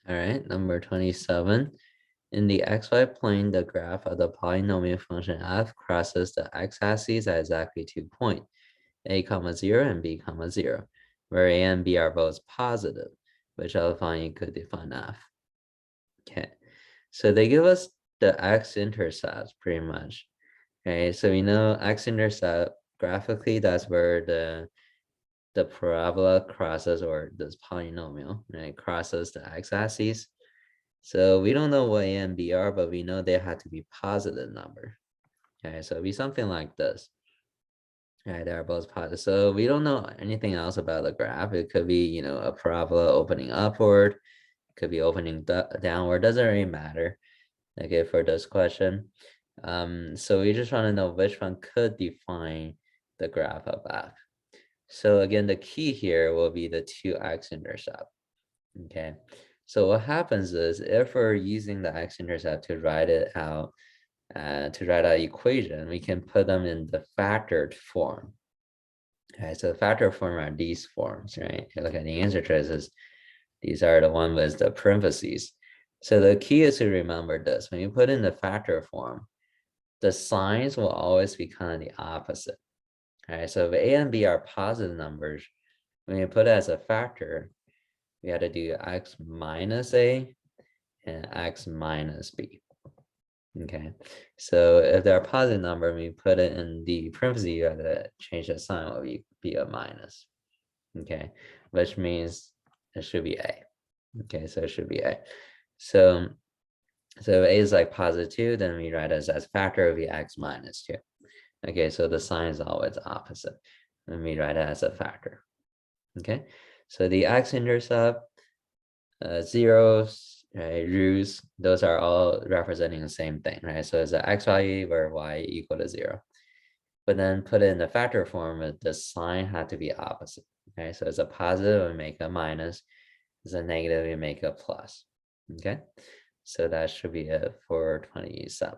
All right, number 27. In the xy plane, the graph of the polynomial function f crosses the x-axis at exactly 2 points, a comma 0 and b comma 0, where a and b are both positive, which I'll find you could define f. Okay, so they give us the x-intercept pretty much. Okay, so we know x-intercept graphically, that's where the parabola crosses, or this polynomial, right, crosses the x-axis. So we don't know what a and b are, but we know they have to be positive number. Okay, so it'd be something like this. Right, they are both positive. So we don't know anything else about the graph. It could be, a parabola opening upward, could be opening downward, doesn't really matter. Okay, for this question. So we just want to know which one could define the graph of f. So again, the key here will be the 2x-intercept. Okay, so what happens is if we're using the x-intercept to write it out, to write out equation, we can put them in the factored form. Okay, so the factored form are these forms, right? If you look at the answer choices, these are the one with the parentheses. So the key is to remember this. When you put in the factor form, the signs will always be kind of the opposite. All right, so if a and b are positive numbers, when you put it as a factor, we had to do x minus a and x minus b. Okay, so if they're a positive number, when you put it in the parentheses, you have to change the sign, will be a minus. Okay, which means it should be a. Okay, so it should be a. So a is like positive 2, then we write it as factor of the x minus 2. Okay, so the sign is always opposite. And we write it as a factor. Okay, so the x-intercept, zeros, right, roots, those are all representing the same thing, right? So it's an x value where y equal to 0. But then put it in the factor form, the sign had to be opposite. Okay, so it's a positive, we make a minus. It's a negative, we make a plus. Okay, so that should be it for 27.